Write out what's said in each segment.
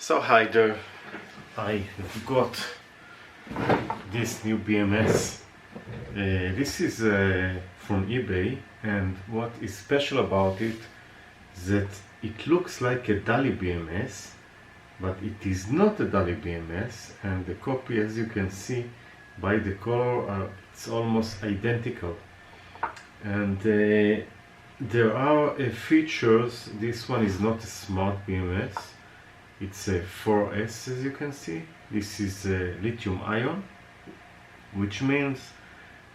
So hi there, I have got this new BMS. This is from eBay, and what is special about it is that it looks like a Daly BMS, but it is not a Daly BMS, and the copy, as you can see by the color, it's almost identical. And there are features. This one is not a smart BMS. It's a 4S, as you can see. This is lithium ion, which means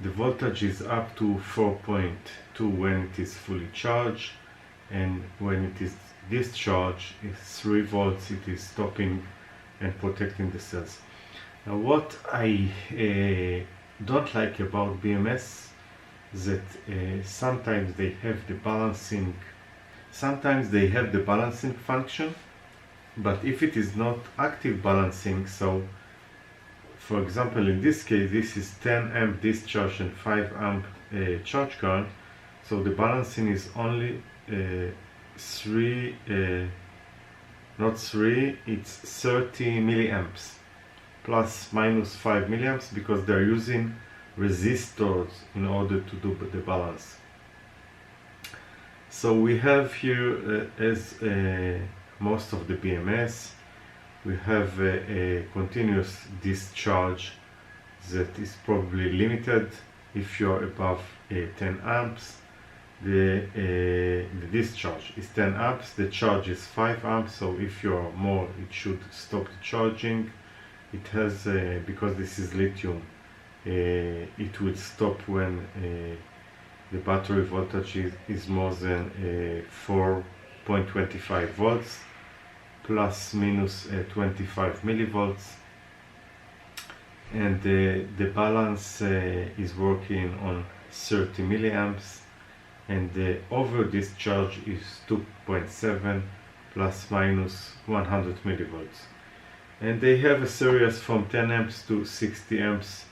the voltage is up to 4.2 when it is fully charged, and when it is discharged, it's 3 volts. It is stopping and protecting the cells. Now, what I don't like about BMS is that sometimes they have the balancing function, but if it is not active balancing, so for example in this case this is 10 amp discharge and 5 amp charge current, so the balancing is only it's 30 milliamps plus minus 5 milliamps, because they're using resistors in order to do the balance. So we have here as most of the BMS, we have a continuous discharge that is probably limited. If you're above 10 amps, the discharge is 10 amps, the charge is 5 amps, so if you're more, it should stop the charging. It has, because this is lithium, it will stop when the battery voltage is more than 4.25 volts plus minus 25 millivolts, and the balance is working on 30 milliamps, and the over discharge is 2.7 plus minus 100 millivolts. And they have a series from 10 amps to 60 amps.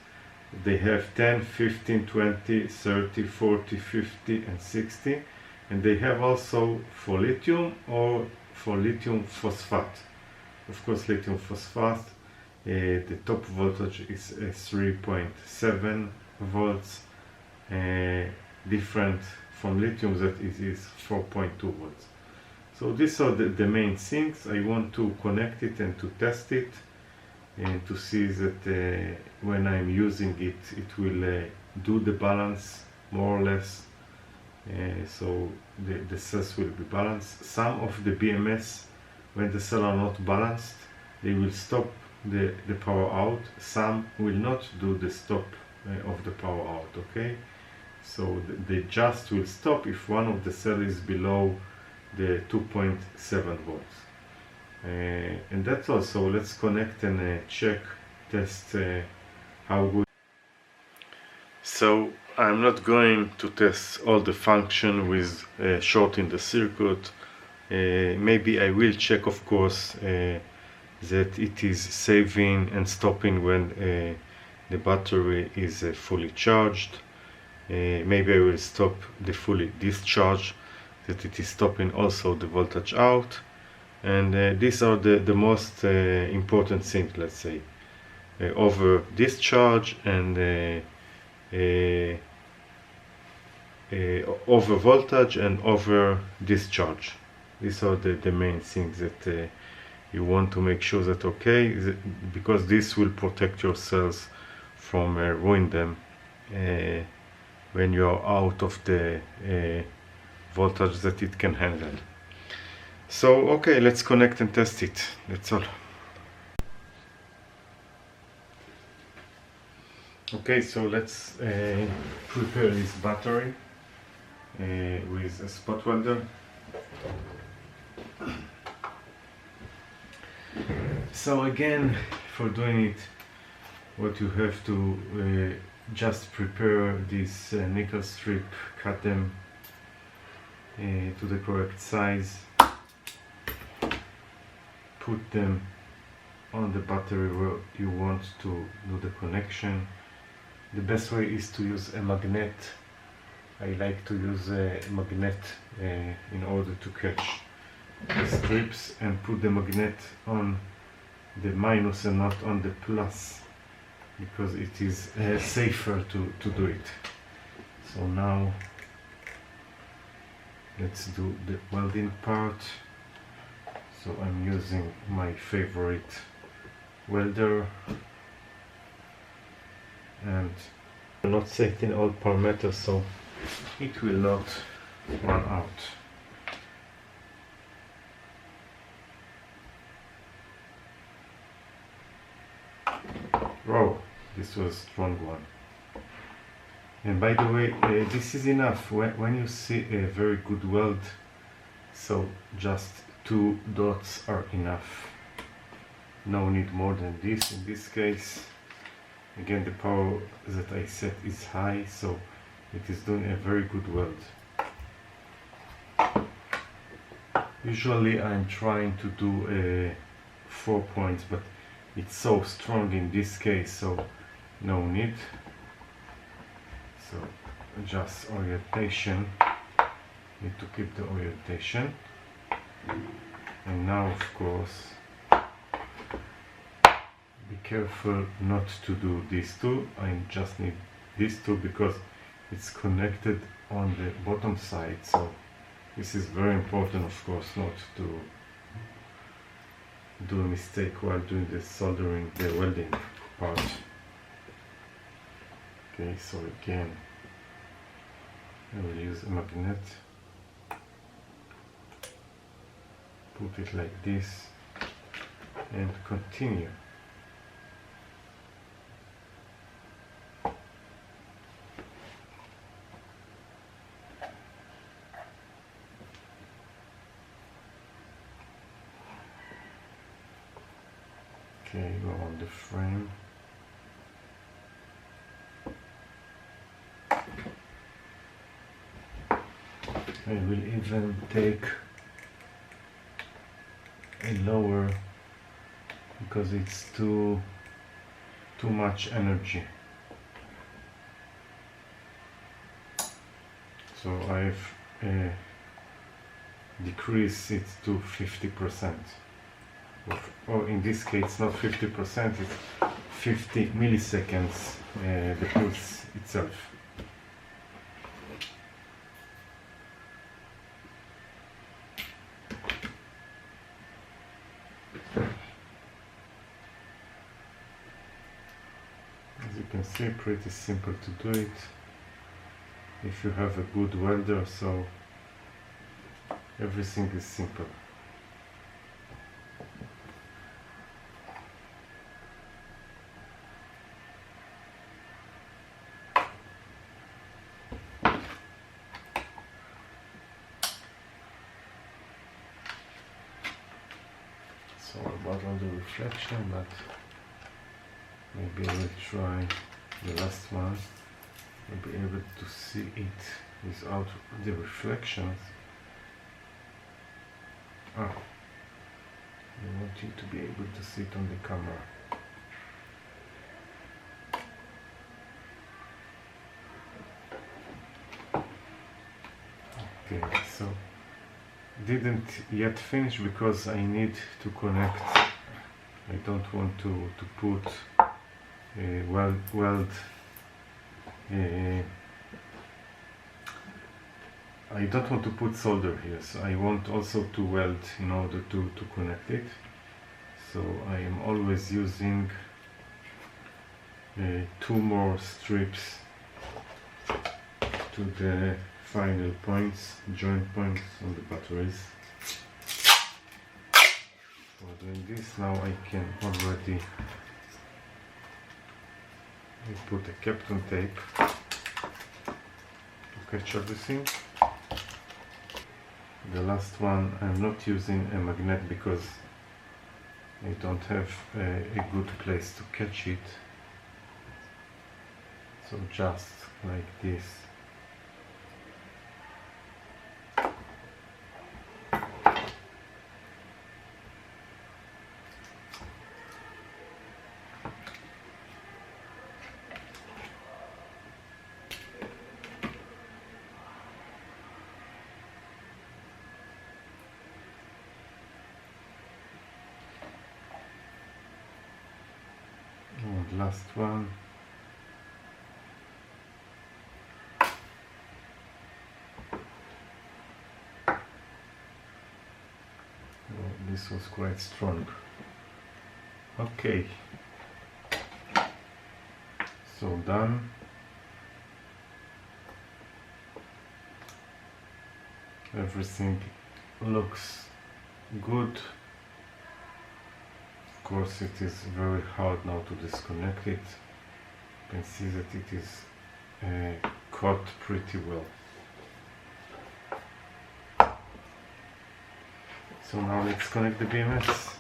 They have 10, 15, 20, 30, 40, 50 and 60, and they have also for lithium or for lithium phosphate. Of course, lithium phosphate, the top voltage is 3.7 volts, different from lithium that is 4.2 volts. So these are the main things. I want to connect it and to test it, and to see that when I'm using it, it will do the balance more or less. So the cells will be balanced. Some of the BMS, when the cells are not balanced, they will stop the power out. Some will not do the stop of the power out, okay? So they just will stop if one of the cells is below the 2.7 volts. And that's all. So let's connect and check, test how good. So I'm not going to test all the function with shorting the circuit. Maybe I will check, of course, that it is saving and stopping when the battery is fully charged. Maybe I will stop the fully discharge, that it is stopping also the voltage out. And these are the most important things, let's say, over discharge and over voltage and over discharge. These are the main things that you want to make sure that okay, because this will protect your cells from ruin them when you're out of the voltage that it can handle. So okay, let's connect and test it. That's all. Okay, so let's prepare this battery with a spot welder. So again, for doing it, what you have to just prepare this nickel strip, cut them to the correct size, put them on the battery where you want to do the connection. The best way is to use a magnet. I like to use a magnet in order to catch the strips and put the magnet on the minus and not on the plus, because it is safer to do it. So now let's do the welding part. So I'm using my favorite welder, and I'm not setting all parameters so it will not run out. Wow, this was a strong one. And by the way, this is enough. When you see a very good weld, so just 2 dots are enough. No need more than this. In this case, again, the power that I set is high, so it is doing a very good weld. Usually I'm trying to do 4 points, but it's so strong in this case, so no need. So just orientation, need to keep the orientation. And now, of course, be careful not to do these two. I just need these two because it's connected on the bottom side, so this is very important, of course, not to do a mistake while doing the soldering, the welding part. Okay, so again I will use a magnet, put it like this and continue. Okay, go on the frame. I will even take a lower because it's too much energy. So I've decreased it to 50%. Or in this case, not 50%, it's 50 milliseconds, the pulse itself. As you can see, pretty simple to do it if you have a good welder, so everything is simple. So about on the reflection, but maybe I will try the last one. You'll be able to see it without the reflections. I want you to be able to see it on the camera. Okay, so didn't yet finish because I need to connect. I don't want to put weld. I don't want to put solder here, so I want also to weld in order to connect it. So I am always using 2 more strips to the final points, joint points on the batteries. For doing this, now I can already put a Kapton tape to catch everything. The last one I'm not using a magnet because I don't have a good place to catch it. So just like this. And last one. Oh, this was quite strong. Okay, so done. Everything looks good. Of course, it is very hard now to disconnect it. You can see that it is caught pretty well. So now let's connect the BMS.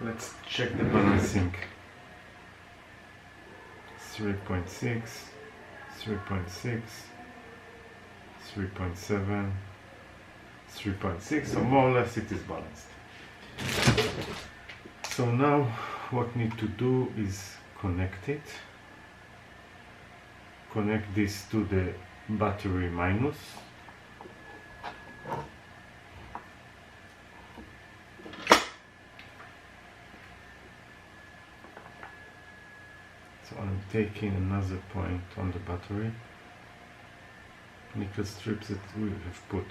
Let's check the balancing. 3.6, 3.6, 3.7, 3.6, so more or less it is balanced. So now what we need to do is connect it. Connect this to the battery minus. So I'm taking another point on the battery, nickel strips that we have put.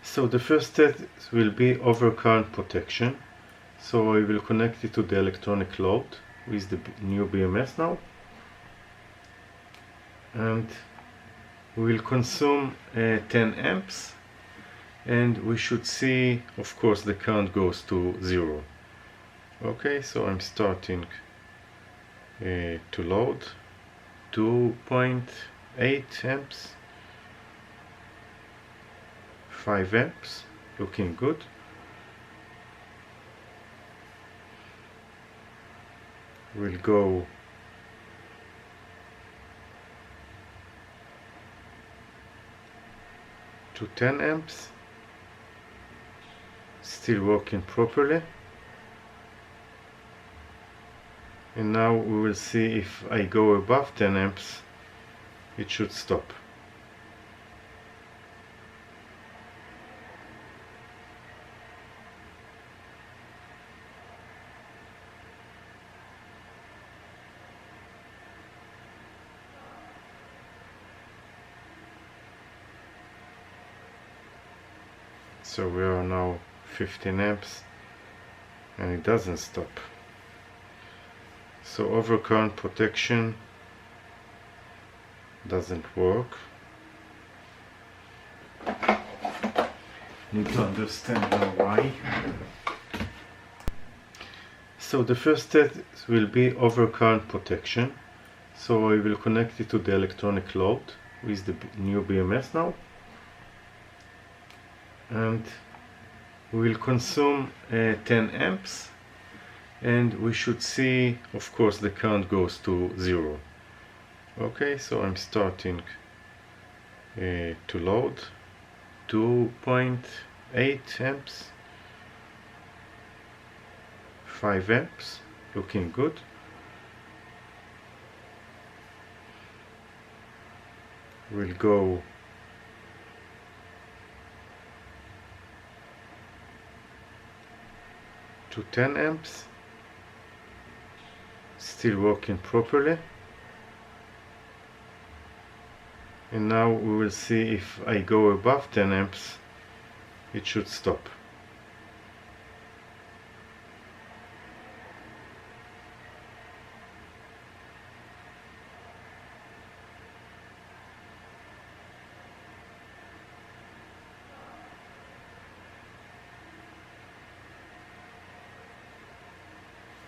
So the first step will be overcurrent protection. So I will connect it to the electronic load with the new BMS now, and we will consume 10 amps, and we should see, of course, the current goes to 0. Okay, so I'm starting to load 2.8 amps, 5 amps, looking good. We'll go to 10 amps, still working properly. And now we will see if I go above 10 amps, it should stop. So we are now 15 amps and it doesn't stop. So overcurrent protection doesn't work. Need to understand now why. So the first step will be overcurrent protection. So I will connect it to the electronic load with the new BMS now. And we will consume 10 amps and we should see, of course, the current goes to 0. Okay, so I'm starting to load 2.8 amps, 5 amps, looking good. We'll go to 10 amps, still working properly. And now we will see if I go above 10 amps, it should stop.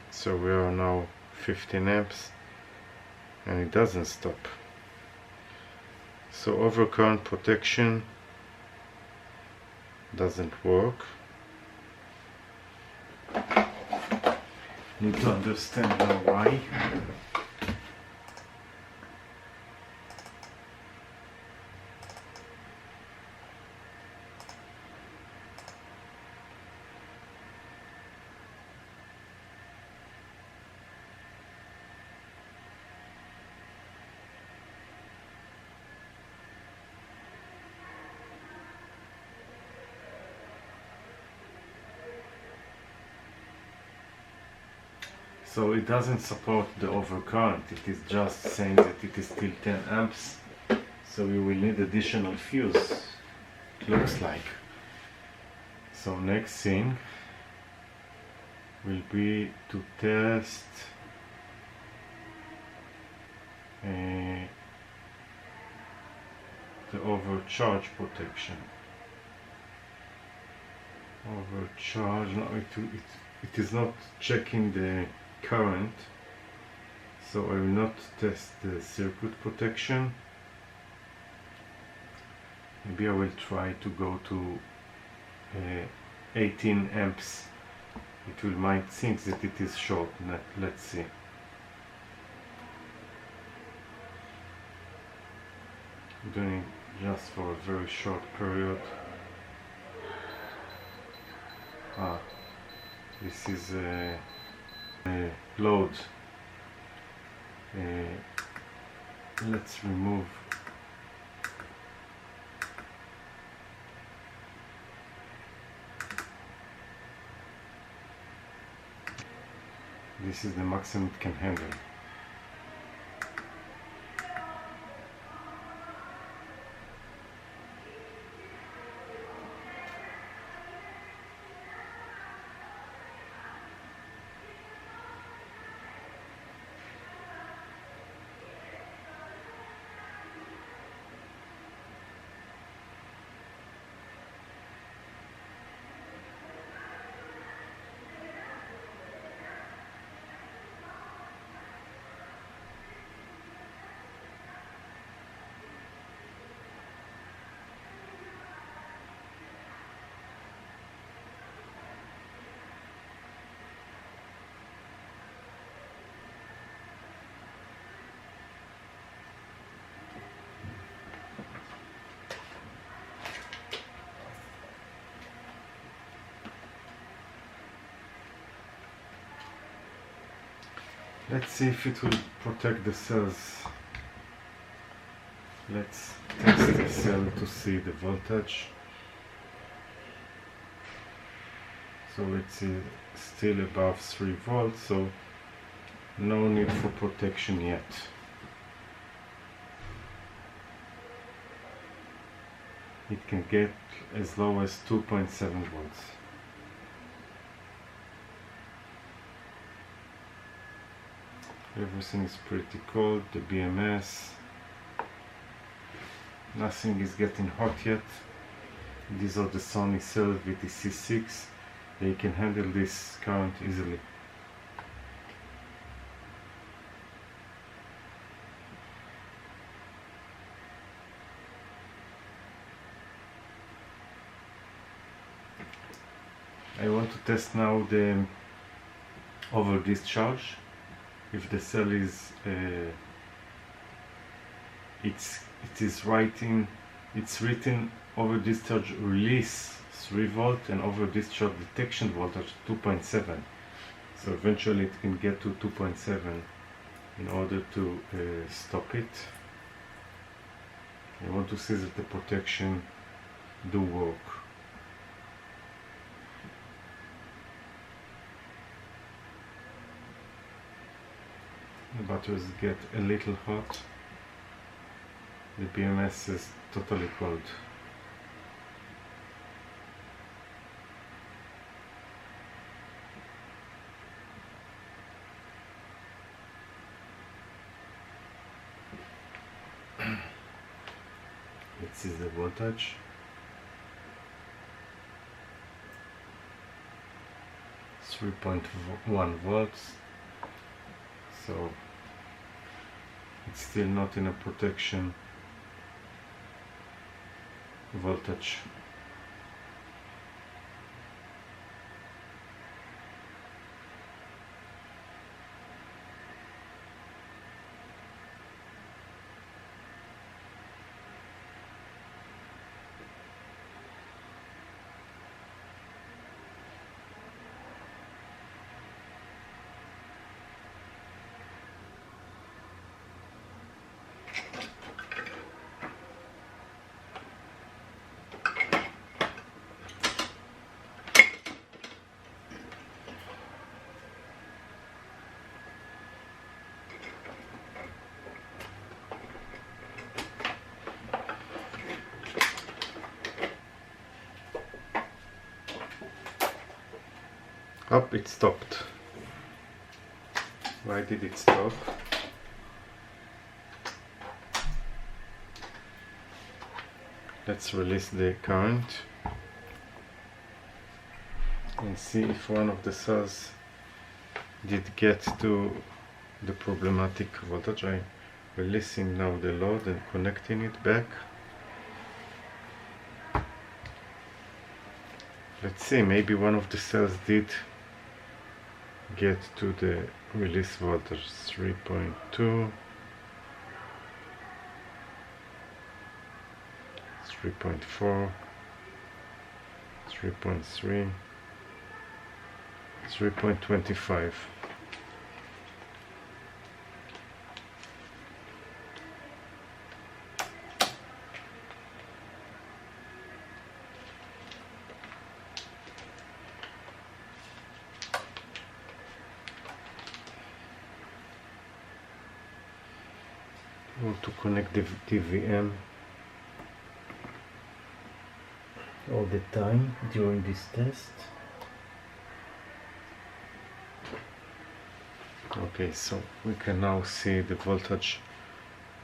So we are now 15 amps and it doesn't stop. So overcurrent protection doesn't work. Need to understand now why. So it doesn't support the overcurrent, it is just saying that it is still 10 amps. So we will need additional fuse, it looks like. So next thing will be to test the overcharge protection. Overcharge, no, it is not checking the current, so I will not test the circuit protection. Maybe I will try to go to 18 amps. It will might think that it is short. Let's see. I'm doing it just for a very short period. This is a load. Let's remove this is the maximum it can handle. Let's see if it will protect the cells. Let's test the cell to see the voltage. So it's still above 3 volts, so no need for protection yet. It can get as low as 2.7 volts. Everything is pretty cold, the BMS. Nothing is getting hot yet. These are the Sony cells with the C6. They can handle this current easily. I want to test now the over discharge. If the cell is it's written over discharge release 3 volt and over discharge detection voltage 2.7. So eventually it can get to 2.7 in order to stop it. I want to see that the protection do work. The batteries get a little hot. The BMS is totally cold. This is the voltage. 3.1 volts. So it's still not in a protection voltage. Up, it stopped. Why did it stop? Let's release the current and see if one of the cells did get to the problematic voltage. I'm releasing now the load and connecting it back. Let's see, maybe one of the cells did get to the release voltage 3.2, 3.4, 3.3, 3.25. I want to connect the DVM all the time during this test. Okay, so we can now see the voltage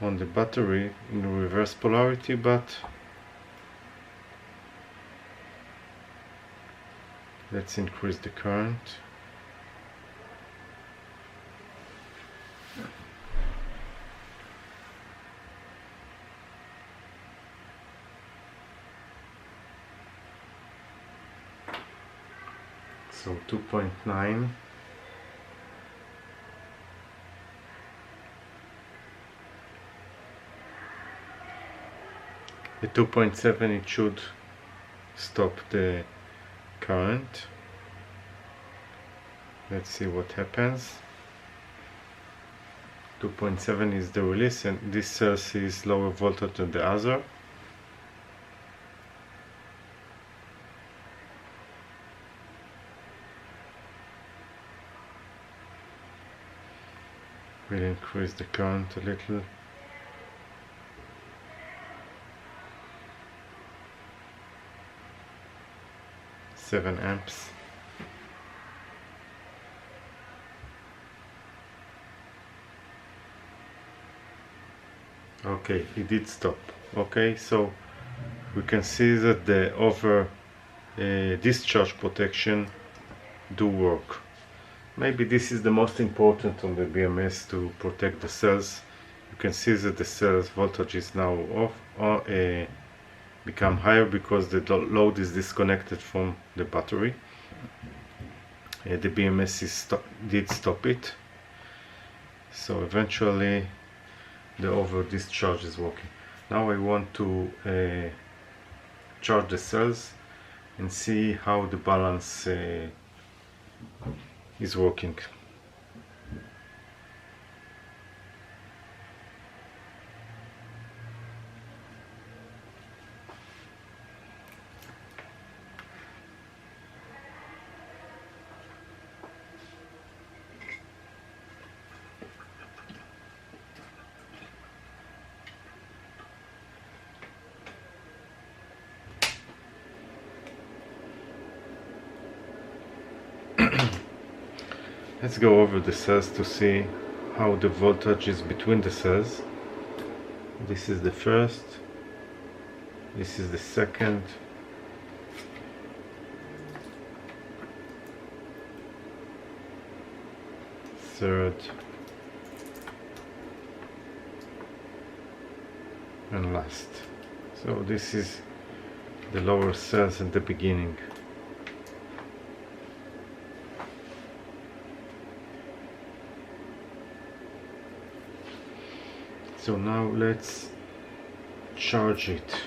on the battery in reverse polarity, but let's increase the current. So 2.9. At 2.7 it should stop the current. Let's see what happens. 2.7 is the release, and this cell sees lower voltage than the other. We'll increase the current a little. Seven amps. Okay, it did stop. Okay, so we can see that the over discharge protection do work. Maybe this is the most important on the BMS to protect the cells. You can see that the cells voltage is now off or become higher because the load is disconnected from the battery. The BMS did stop it, so eventually the over discharge is working. Now I want to charge the cells and see how the balance is working. Let's go over the cells to see how the voltage is between the cells. This is the first, this is the second, third, and last. So this is the lower cells in the beginning. So now let's charge it.